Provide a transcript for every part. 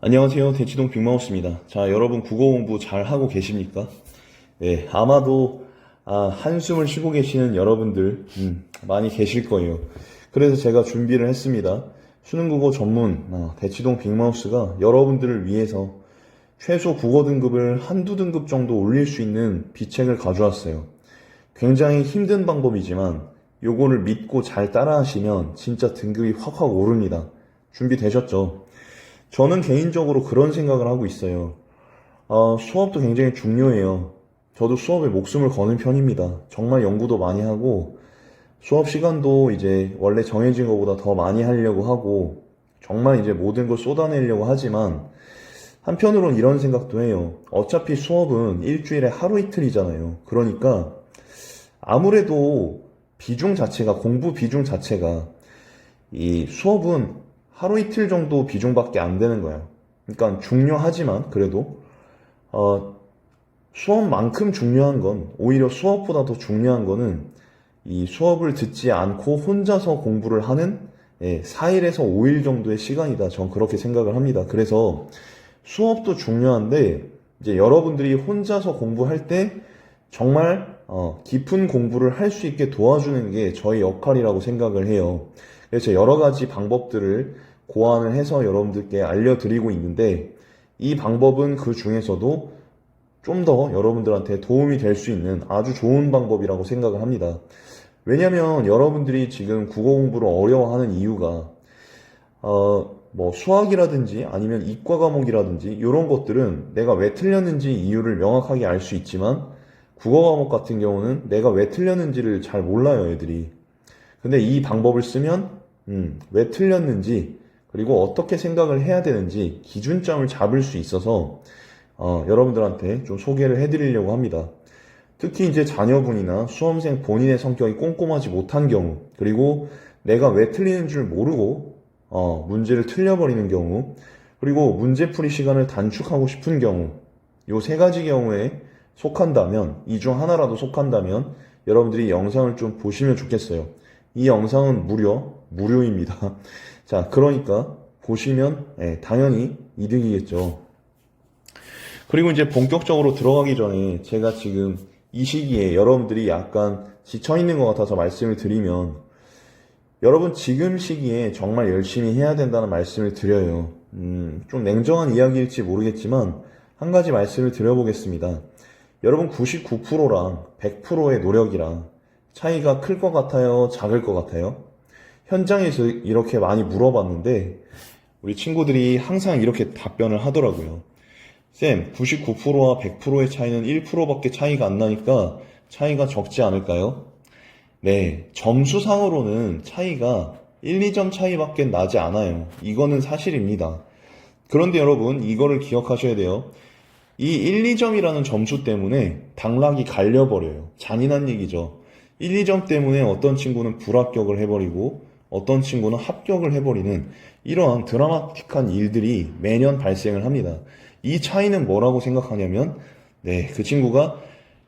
안녕하세요. 대치동 빅마우스입니다. 자, 여러분 국어 공부 잘 하고 계십니까? 네, 아마도 한숨을 쉬고 계시는 여러분들 많이 계실 거예요. 그래서 제가 준비를 했습니다. 수능 국어 전문 대치동 빅마우스가 여러분들을 위해서 최소 국어 등급을 한두 등급 정도 올릴 수 있는 비책을 가져왔어요. 굉장히 힘든 방법이지만 요거를 믿고 잘 따라하시면 진짜 등급이 확확 오릅니다. 준비되셨죠? 저는 개인적으로 그런 생각을 하고 있어요. 수업도 굉장히 중요해요. 저도 수업에 목숨을 거는 편입니다. 정말 연구도 많이 하고, 수업 시간도 이제 원래 정해진 것보다 더 많이 하려고 하고, 정말 이제 모든 걸 쏟아내려고 하지만, 한편으론 이런 생각도 해요. 어차피 수업은 일주일에 하루 이틀이잖아요. 그러니까, 아무래도 비중 자체가, 공부 비중 자체가, 이 수업은 하루 이틀 정도 비중밖에 안 되는 거예요. 그러니까 중요하지만 그래도 수업만큼 중요한 건 오히려 수업보다 더 중요한 거는 이 수업을 듣지 않고 혼자서 공부를 하는 4일에서 5일 정도의 시간이다. 전 그렇게 생각을 합니다. 그래서 수업도 중요한데 이제 여러분들이 혼자서 공부할 때 정말 깊은 공부를 할 수 있게 도와주는 게 저의 역할이라고 생각을 해요. 그래서 여러 가지 방법들을 고안을 해서 여러분들께 알려드리고 있는데 이 방법은 그 중에서도 좀 더 여러분들한테 도움이 될 수 있는 아주 좋은 방법이라고 생각을 합니다. 왜냐면 여러분들이 지금 국어 공부를 어려워하는 이유가 뭐 수학이라든지 아니면 이과 과목이라든지 이런 것들은 내가 왜 틀렸는지 이유를 명확하게 알 수 있지만 국어 과목 같은 경우는 내가 왜 틀렸는지를 잘 몰라요, 애들이. 근데 이 방법을 쓰면 왜 틀렸는지 그리고 어떻게 생각을 해야 되는지 기준점을 잡을 수 있어서 여러분들한테 좀 소개를 해드리려고 합니다. 특히 이제 자녀분이나 수험생 본인의 성격이 꼼꼼하지 못한 경우 그리고 내가 왜 틀리는 줄 모르고 문제를 틀려버리는 경우 그리고 문제풀이 시간을 단축하고 싶은 경우 요 세 가지 경우에 속한다면 이 중 하나라도 속한다면 여러분들이 영상을 좀 보시면 좋겠어요. 이 영상은 무료입니다. 자, 그러니까 보시면 당연히 이득이겠죠. 그리고 이제 본격적으로 들어가기 전에 제가 지금 이 시기에 여러분들이 약간 지쳐있는 것 같아서 말씀을 드리면 여러분 지금 시기에 정말 열심히 해야 된다는 말씀을 드려요. 좀 냉정한 이야기일지 모르겠지만 한 가지 말씀을 드려보겠습니다. 여러분 99%랑 100%의 노력이랑 차이가 클 것 같아요? 작을 것 같아요? 현장에서 이렇게 많이 물어봤는데 우리 친구들이 항상 이렇게 답변을 하더라고요. 쌤, 99%와 100%의 차이는 1%밖에 차이가 안 나니까 차이가 적지 않을까요? 네, 점수상으로는 차이가 1, 2점 차이밖에 나지 않아요. 이거는 사실입니다. 그런데 여러분, 이거를 기억하셔야 돼요. 이 1, 2점이라는 점수 때문에 당락이 갈려버려요. 잔인한 얘기죠. 1, 2점 때문에 어떤 친구는 불합격을 해버리고 어떤 친구는 합격을 해버리는 이러한 드라마틱한 일들이 매년 발생을 합니다. 이 차이는 뭐라고 생각하냐면 네, 그 친구가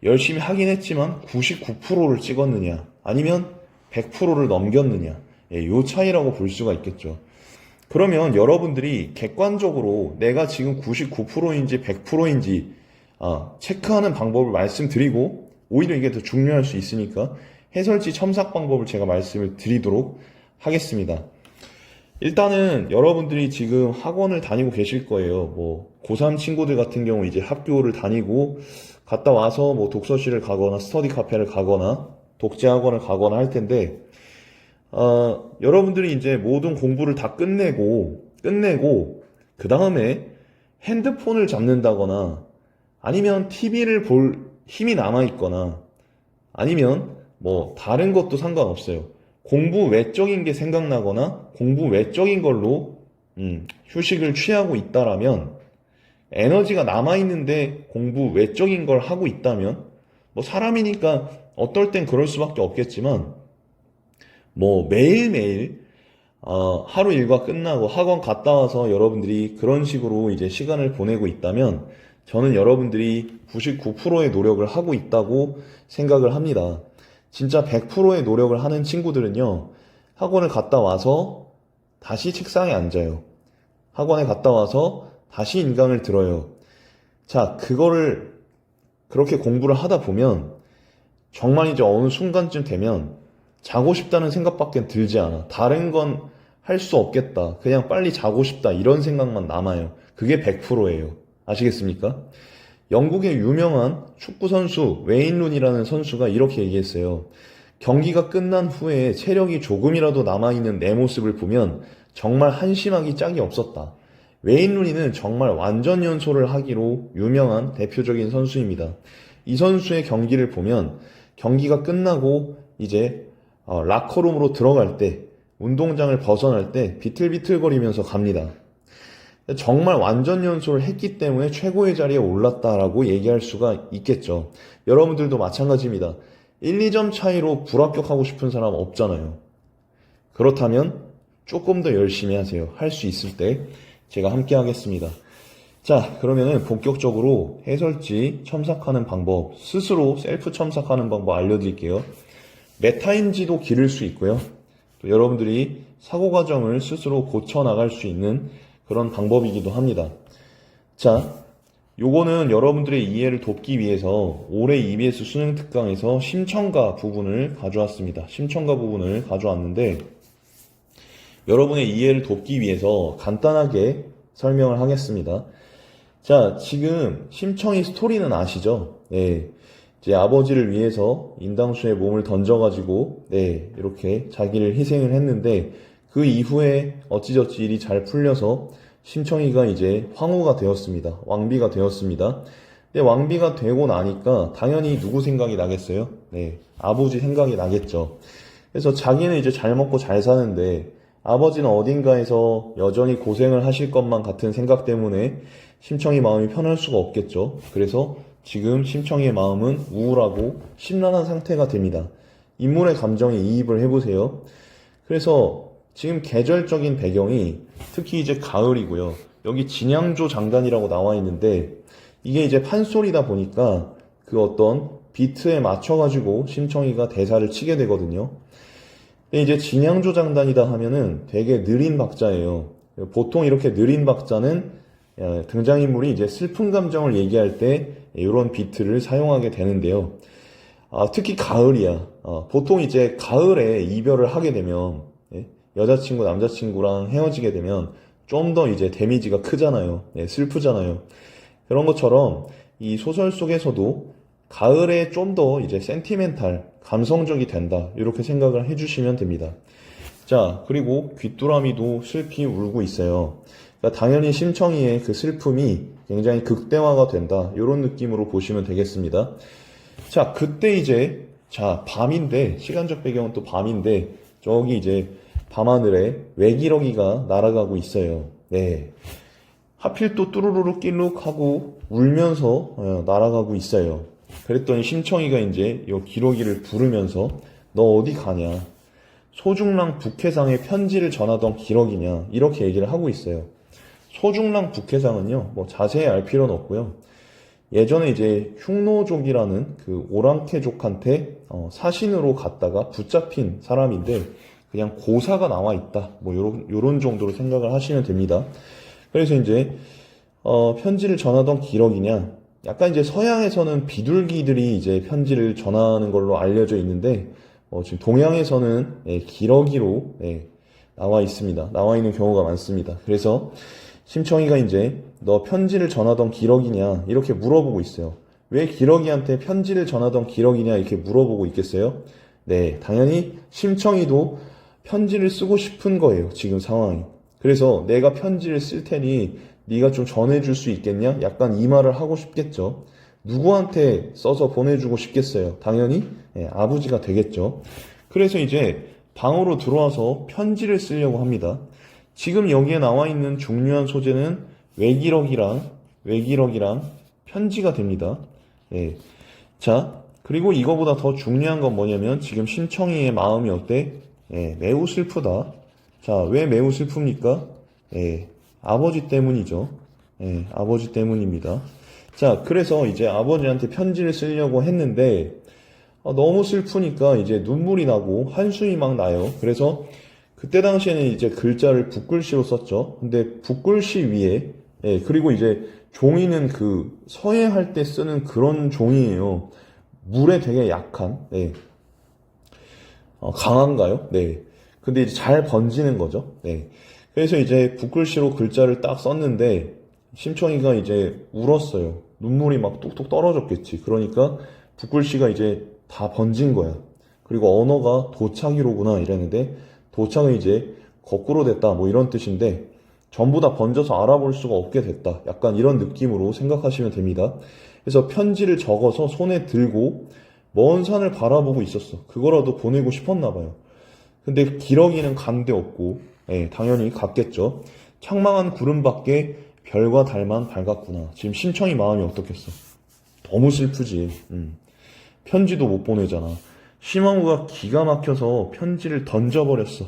열심히 하긴 했지만 99%를 찍었느냐 아니면 100%를 넘겼느냐 이 차이라고 볼 수가 있겠죠. 그러면 여러분들이 객관적으로 내가 지금 99%인지 100%인지 체크하는 방법을 말씀드리고 오히려 이게 더 중요할 수 있으니까 해설지 첨삭 방법을 제가 말씀을 드리도록 하겠습니다. 일단은 여러분들이 지금 학원을 다니고 계실 거예요. 뭐 고3 친구들 같은 경우 이제 학교를 다니고 갔다 와서 뭐 독서실을 가거나 스터디 카페를 가거나 독재 학원을 가거나 할 텐데 여러분들이 이제 모든 공부를 다 끝내고 그 다음에 핸드폰을 잡는다거나 아니면 TV를 볼 힘이 남아있거나 아니면 뭐 다른 것도 상관없어요. 공부 외적인 게 생각나거나 공부 외적인 걸로 휴식을 취하고 있다라면 에너지가 남아있는데 공부 외적인 걸 하고 있다면 뭐 사람이니까 어떨 땐 그럴 수밖에 없겠지만 뭐 매일매일 하루 일과 끝나고 학원 갔다 와서 여러분들이 그런 식으로 이제 시간을 보내고 있다면 저는 여러분들이 99%의 노력을 하고 있다고 생각을 합니다. 진짜 100%의 노력을 하는 친구들은요, 학원을 갔다 와서 다시 책상에 앉아요. 학원에 갔다 와서 다시 인강을 들어요. 자, 그거를 그렇게 공부를 하다 보면 정말 이제 어느 순간쯤 되면 자고 싶다는 생각밖에 들지 않아. 다른 건 할 수 없겠다. 그냥 빨리 자고 싶다. 이런 생각만 남아요. 그게 100%예요. 아시겠습니까? 영국의 유명한 축구 선수 웨인 룬이라는 선수가 이렇게 얘기했어요. 경기가 끝난 후에 체력이 조금이라도 남아있는 내 모습을 보면 정말 한심하기 짝이 없었다. 웨인 루니는 정말 완전 연소를 하기로 유명한 대표적인 선수입니다. 이 선수의 경기를 보면 경기가 끝나고 이제 라커룸으로 들어갈 때, 운동장을 벗어날 때 비틀비틀거리면서 갑니다. 정말 완전 연소를 했기 때문에 최고의 자리에 올랐다라고 얘기할 수가 있겠죠. 여러분들도 마찬가지입니다. 1, 2점 차이로 불합격하고 싶은 사람 없잖아요. 그렇다면 조금 더 열심히 하세요. 할 수 있을 때 제가 함께 하겠습니다. 자, 그러면은 본격적으로 해설지 첨삭하는 방법, 스스로 셀프 첨삭하는 방법 알려드릴게요. 메타인지도 기를 수 있고요. 또 여러분들이 사고 과정을 스스로 고쳐 나갈 수 있는 그런 방법이기도 합니다. 자, 요거는 여러분들의 이해를 돕기 위해서 올해 EBS 수능 특강에서 심청가 부분을 가져왔습니다. 심청가 부분을 가져왔는데 여러분의 이해를 돕기 위해서 간단하게 설명을 하겠습니다. 자, 지금 심청이 스토리는 아시죠? 네. 이제 아버지를 위해서 인당수에 몸을 던져가지고, 네, 이렇게 자기를 희생을 했는데, 그 이후에 어찌저찌 일이 잘 풀려서 심청이가 이제 황후가 되었습니다. 왕비가 되었습니다. 근데 왕비가 되고 나니까 당연히 누구 생각이 나겠어요? 네, 아버지 생각이 나겠죠. 그래서 자기는 이제 잘 먹고 잘 사는데, 아버지는 어딘가에서 여전히 고생을 하실 것만 같은 생각 때문에 심청이 마음이 편할 수가 없겠죠. 그래서 지금 심청이의 마음은 우울하고 심란한 상태가 됩니다. 인물의 감정에 이입을 해보세요. 그래서 지금 계절적인 배경이 특히 이제 가을이고요. 여기 진양조 장단이라고 나와 있는데 이게 이제 판소리다 보니까 그 어떤 비트에 맞춰가지고 심청이가 대사를 치게 되거든요. 근데 이제 진양조 장단이다 하면은 되게 느린 박자예요. 보통 이렇게 느린 박자는 등장인물이 이제 슬픈 감정을 얘기할 때 이런 비트를 사용하게 되는데요. 특히 가을이야. 보통 이제 가을에 이별을 하게 되면 여자친구, 남자친구랑 헤어지게 되면 좀 더 이제 데미지가 크잖아요. 슬프잖아요. 그런 것처럼 이 소설 속에서도 가을에 좀 더 이제 센티멘탈, 감성적이 된다. 이렇게 생각을 해주시면 됩니다. 자, 그리고 귀뚜라미도 슬피 울고 있어요. 그러니까 당연히 심청이의 그 슬픔이 굉장히 극대화가 된다. 이런 느낌으로 보시면 되겠습니다. 자, 그때 이제, 자, 밤인데, 시간적 배경은 또 밤인데, 저기 이제 밤하늘에 외기러기가 날아가고 있어요. 네. 하필 또 뚜루루루 끼룩 하고 울면서 날아가고 있어요. 그랬더니 심청이가 이제 이 기러기를 부르면서 너 어디 가냐? 소중랑 북해상에 편지를 전하던 기러기냐? 이렇게 얘기를 하고 있어요. 소중랑 북해상은요, 뭐 자세히 알 필요는 없고요. 예전에 이제 흉노족이라는 그 오랑캐족한테 사신으로 갔다가 붙잡힌 사람인데 그냥 고사가 나와 있다. 뭐 요런 정도로 생각을 하시면 됩니다. 그래서 이제 편지를 전하던 기러기냐? 약간 이제 서양에서는 비둘기들이 이제 편지를 전하는 걸로 알려져 있는데 지금 동양에서는 기러기로 나와 있습니다. 나와 있는 경우가 많습니다. 그래서 심청이가 이제 너 편지를 전하던 기러기냐 이렇게 물어보고 있어요. 왜 기러기한테 편지를 전하던 기러기냐 이렇게 물어보고 있겠어요? 네, 당연히 심청이도 편지를 쓰고 싶은 거예요. 지금 상황이. 그래서 내가 편지를 쓸 테니 네가 좀 전해줄 수 있겠냐? 약간 이 말을 하고 싶겠죠. 누구한테 써서 보내주고 싶겠어요? 당연히 아버지가 되겠죠. 그래서 이제 방으로 들어와서 편지를 쓰려고 합니다. 지금 여기에 나와 있는 중요한 소재는 외기럭이랑 편지가 됩니다. 예. 자, 그리고 이거보다 더 중요한 건 뭐냐면 지금 심청이의 마음이 어때? 매우 슬프다. 자, 왜 매우 슬픕니까? 아버지 때문이죠. 아버지 때문입니다. 자, 그래서 이제 아버지한테 편지를 쓰려고 했는데 너무 슬프니까 이제 눈물이 나고 한숨이 막 나요. 그래서 그때 당시에는 이제 글자를 붓글씨로 썼죠. 근데 붓글씨 위에 예, 그리고 이제 종이는 그 서예할 때 쓰는 그런 종이에요. 물에 되게 약한, 네. 강한가요? 네. 근데 이제 잘 번지는 거죠. 네. 그래서 이제 붓글씨로 글자를 딱 썼는데, 심청이가 이제 울었어요. 눈물이 막 뚝뚝 떨어졌겠지. 그러니까 붓글씨가 이제 다 번진 거야. 그리고 언어가 도착이로구나 이랬는데, 도착은 이제 거꾸로 됐다. 뭐 이런 뜻인데, 전부 다 번져서 알아볼 수가 없게 됐다. 약간 이런 느낌으로 생각하시면 됩니다. 그래서 편지를 적어서 손에 들고 먼 산을 바라보고 있었어. 그거라도 보내고 싶었나 봐요. 근데 기러기는 간데 없고, 예, 당연히 갔겠죠. 창망한 구름밖에 별과 달만 밝았구나. 지금 심청이 마음이 어떻겠어? 너무 슬프지. 편지도 못 보내잖아. 심황우가 기가 막혀서 편지를 던져버렸어.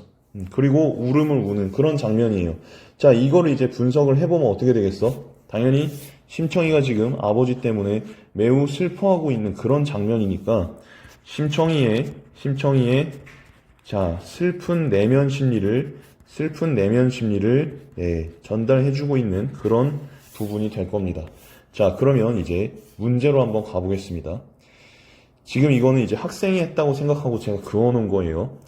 그리고 울음을 우는 그런 장면이에요. 자, 이거를 이제 분석을 해보면 어떻게 되겠어? 당연히 심청이가 지금 아버지 때문에 매우 슬퍼하고 있는 그런 장면이니까 심청이의 자, 슬픈 내면 심리를 전달해주고 있는 그런 부분이 될 겁니다. 자, 그러면 이제 문제로 한번 가보겠습니다. 지금 이거는 이제 학생이 했다고 생각하고 제가 그어놓은 거예요.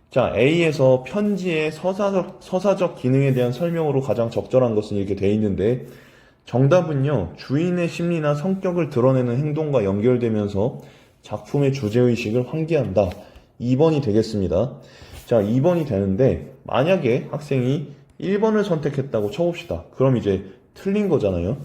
자, A에서 편지의 서사적 기능에 대한 설명으로 가장 적절한 것은 이렇게 돼 있는데, 정답은요, 주인의 심리나 성격을 드러내는 행동과 연결되면서 작품의 주제의식을 환기한다. 2번이 되겠습니다. 자, 2번이 되는데, 만약에 학생이 1번을 선택했다고 쳐봅시다. 그럼 이제 틀린 거잖아요.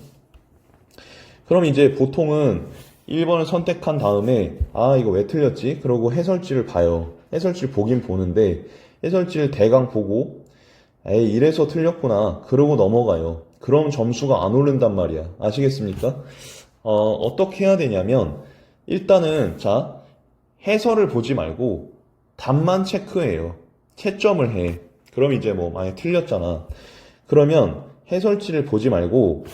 그럼 이제 보통은 1번을 선택한 다음에, 아, 이거 왜 틀렸지? 그러고 해설지를 봐요. 해설지를 보긴 보는데, 해설지를 대강 보고, 에이, 이래서 틀렸구나. 그러고 넘어가요. 그럼 점수가 안 오른단 말이야. 아시겠습니까? 어떻게 해야 되냐면, 일단은, 자, 해설을 보지 말고, 답만 체크해요. 채점을 해. 그럼 이제 뭐, 만약 틀렸잖아. 그러면 해설지를 보지 말고,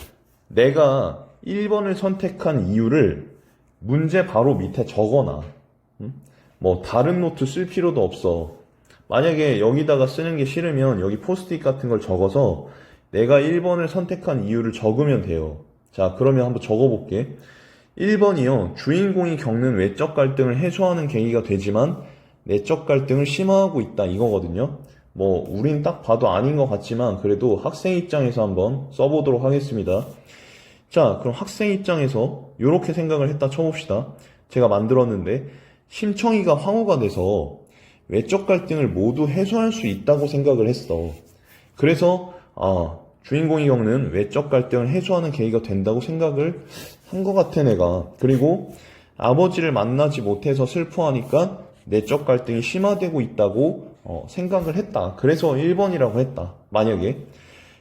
내가 1번을 선택한 이유를 문제 바로 밑에 적어놔. 뭐 다른 노트 쓸 필요도 없어. 만약에 여기다가 쓰는 게 싫으면 여기 포스트잇 같은 걸 적어서 내가 1번을 선택한 이유를 적으면 돼요. 자, 그러면 한번 적어볼게. 1번이요. 주인공이 겪는 외적 갈등을 해소하는 계기가 되지만 내적 갈등을 심화하고 있다. 이거거든요. 뭐 우린 딱 봐도 아닌 것 같지만 그래도 학생 입장에서 한번 써보도록 하겠습니다. 자, 그럼 학생 입장에서 이렇게 생각을 했다 쳐봅시다. 제가 만들었는데 심청이가 황후가 돼서 외적 갈등을 모두 해소할 수 있다고 생각을 했어. 그래서 주인공이 겪는 외적 갈등을 해소하는 계기가 된다고 생각을 한 것 같아 내가. 그리고 아버지를 만나지 못해서 슬퍼하니까 내적 갈등이 심화되고 있다고 생각을 했다. 그래서 1번이라고 했다. 만약에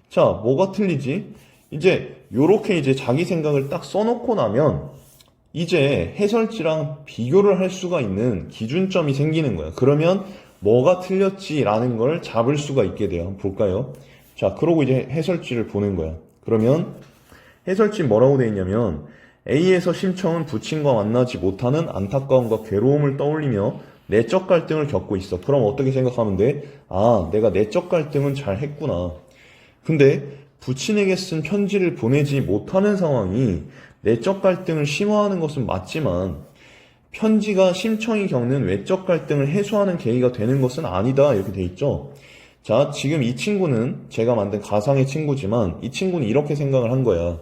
자, 뭐가 틀리지? 이제 요렇게 이제 자기 생각을 딱 써놓고 나면 이제 해설지랑 비교를 할 수가 있는 기준점이 생기는 거야. 그러면 뭐가 틀렸지라는 걸 잡을 수가 있게 돼요. 한번 볼까요? 자, 그러고 이제 해설지를 보는 거야. 그러면 해설지 뭐라고 돼 있냐면 A에서 심청은 부친과 만나지 못하는 안타까움과 괴로움을 떠올리며 내적 갈등을 겪고 있어. 그럼 어떻게 생각하면 돼? 아, 내가 내적 갈등은 잘 했구나. 근데 부친에게 쓴 편지를 보내지 못하는 상황이 내적 갈등을 심화하는 것은 맞지만 편지가 심청이 겪는 외적 갈등을 해소하는 계기가 되는 것은 아니다. 이렇게 돼 있죠. 자, 지금 이 친구는 제가 만든 가상의 친구지만 이 친구는 이렇게 생각을 한 거야.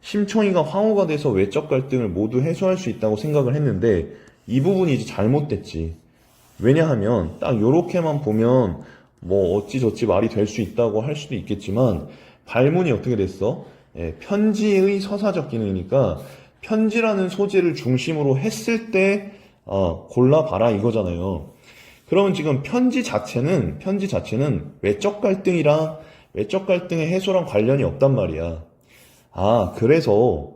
심청이가 황후가 돼서 외적 갈등을 모두 해소할 수 있다고 생각을 했는데 이 부분이 이제 잘못됐지. 왜냐하면 딱 요렇게만 보면 뭐 어찌저찌 말이 될 수 있다고 할 수도 있겠지만 발문이 어떻게 됐어? 편지의 서사적 기능이니까 편지라는 소재를 중심으로 했을 때 골라봐라 이거잖아요. 그러면 지금 편지 자체는 외적 갈등이랑 외적 갈등의 해소랑 관련이 없단 말이야. 그래서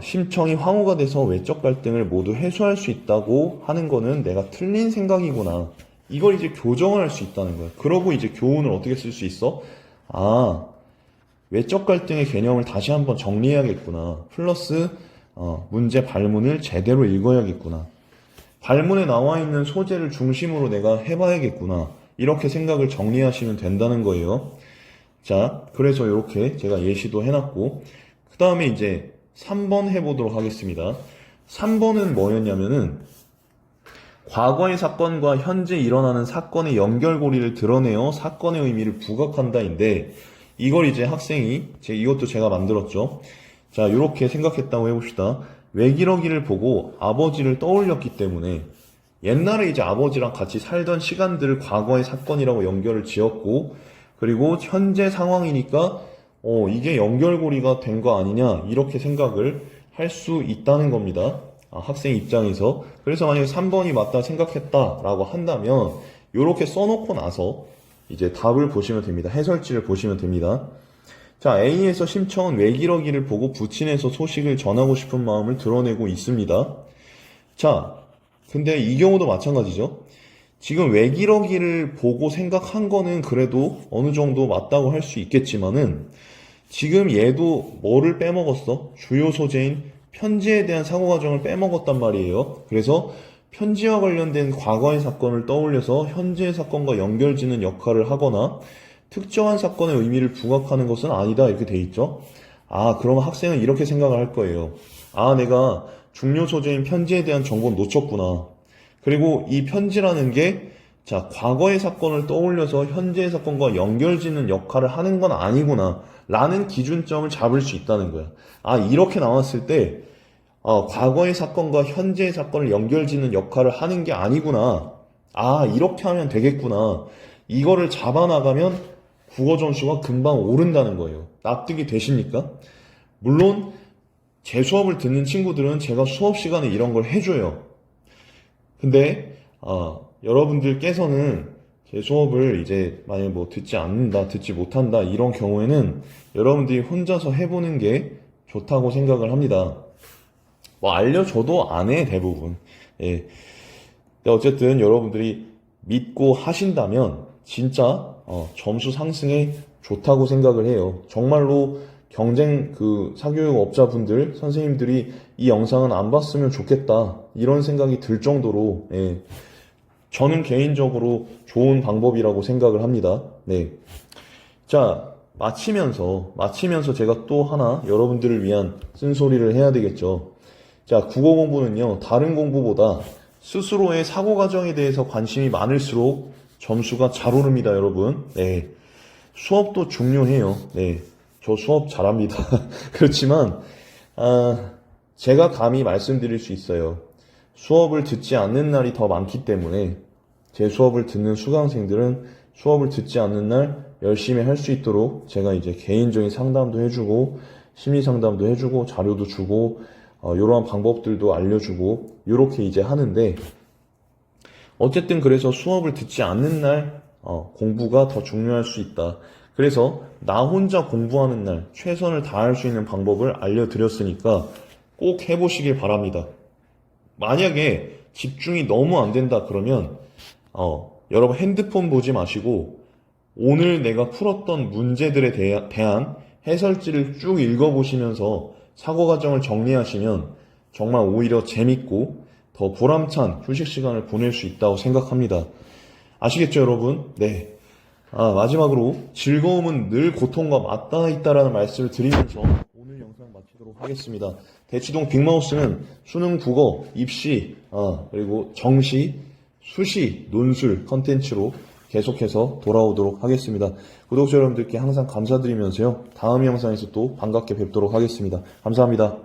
심청이 황후가 돼서 외적 갈등을 모두 해소할 수 있다고 하는 거는 내가 틀린 생각이구나. 이걸 이제 교정을 할 수 있다는 거야. 그러고 이제 교훈을 어떻게 쓸 수 있어? 외적 갈등의 개념을 다시 한번 정리해야겠구나. 플러스 문제 발문을 제대로 읽어야겠구나. 발문에 나와 있는 소재를 중심으로 내가 해봐야겠구나. 이렇게 생각을 정리하시면 된다는 거예요. 자, 그래서 이렇게 제가 예시도 해놨고, 그 다음에 이제 3번 해보도록 하겠습니다. 3번은 뭐였냐면은, 과거의 사건과 현재 일어나는 사건의 연결고리를 드러내어 사건의 의미를 부각한다인데, 이걸 이제 학생이, 이것도 제가 만들었죠. 자, 이렇게 생각했다고 해봅시다. 외기러기를 보고 아버지를 떠올렸기 때문에, 옛날에 이제 아버지랑 같이 살던 시간들을 과거의 사건이라고 연결을 지었고, 그리고 현재 상황이니까 이게 연결고리가 된 거 아니냐 이렇게 생각을 할 수 있다는 겁니다. 학생 입장에서. 그래서 만약에 3번이 맞다 생각했다라고 한다면 이렇게 써놓고 나서 이제 답을 보시면 됩니다. 해설지를 보시면 됩니다. 자, A에서 심청은 외기러기를 보고 부친에서 소식을 전하고 싶은 마음을 드러내고 있습니다. 자, 근데 이 경우도 마찬가지죠. 지금 외기러기를 보고 생각한 거는 그래도 어느 정도 맞다고 할 수 있겠지만은 지금 얘도 뭐를 빼먹었어? 주요 소재인 편지에 대한 사고 과정을 빼먹었단 말이에요. 그래서 편지와 관련된 과거의 사건을 떠올려서 현재의 사건과 연결짓는 역할을 하거나 특정한 사건의 의미를 부각하는 것은 아니다 이렇게 돼 있죠. 그러면 학생은 이렇게 생각을 할 거예요. 내가 중요 소재인 편지에 대한 정보를 놓쳤구나. 그리고 이 편지라는 게, 자, 과거의 사건을 떠올려서 현재의 사건과 연결짓는 역할을 하는 건 아니구나. 라는 기준점을 잡을 수 있다는 거야. 이렇게 나왔을 때, 과거의 사건과 현재의 사건을 연결짓는 역할을 하는 게 아니구나. 이렇게 하면 되겠구나. 이거를 잡아나가면 국어 점수가 금방 오른다는 거예요. 납득이 되십니까? 물론, 제 수업을 듣는 친구들은 제가 수업 시간에 이런 걸 해줘요. 근데 여러분들께서는 제 수업을 이제 만약에 뭐 듣지 않는다, 듣지 못한다 이런 경우에는 여러분들이 혼자서 해보는 게 좋다고 생각을 합니다. 뭐 알려줘도 안 해 대부분. 예. 근데 어쨌든 여러분들이 믿고 하신다면 진짜 점수 상승에 좋다고 생각을 해요. 정말로 경쟁 사교육업자분들 선생님들이 이 영상은 안 봤으면 좋겠다 이런 생각이 들 정도로 저는 개인적으로 좋은 방법이라고 생각을 합니다. 네. 자, 마치면서 제가 또 하나 여러분들을 위한 쓴소리를 해야 되겠죠. 자, 국어 공부는요 다른 공부보다 스스로의 사고 과정에 대해서 관심이 많을수록 점수가 잘 오릅니다, 여러분. 네. 수업도 중요해요. 네. 저 수업 잘합니다. 그렇지만, 제가 감히 말씀드릴 수 있어요. 수업을 듣지 않는 날이 더 많기 때문에 제 수업을 듣는 수강생들은 수업을 듣지 않는 날 열심히 할 수 있도록 제가 이제 개인적인 상담도 해주고, 심리 상담도 해주고, 자료도 주고, 이러한 방법들도 알려주고, 이렇게 이제 하는데, 어쨌든 그래서 수업을 듣지 않는 날, 공부가 더 중요할 수 있다. 그래서 나 혼자 공부하는 날 최선을 다할 수 있는 방법을 알려드렸으니까 꼭 해보시길 바랍니다. 만약에 집중이 너무 안 된다 그러면 여러분 핸드폰 보지 마시고 오늘 내가 풀었던 문제들에 대한 해설지를 쭉 읽어보시면서 사고 과정을 정리하시면 정말 오히려 재밌고 더 보람찬 휴식 시간을 보낼 수 있다고 생각합니다. 아시겠죠, 여러분? 네. 마지막으로 즐거움은 늘 고통과 맞닿아 있다라는 말씀을 드리면서 오늘 영상 마치도록 하겠습니다. 대치동 빅마우스는 수능, 국어, 입시, 그리고 정시, 수시, 논술 컨텐츠로 계속해서 돌아오도록 하겠습니다. 구독자 여러분들께 항상 감사드리면서요. 다음 영상에서 또 반갑게 뵙도록 하겠습니다. 감사합니다.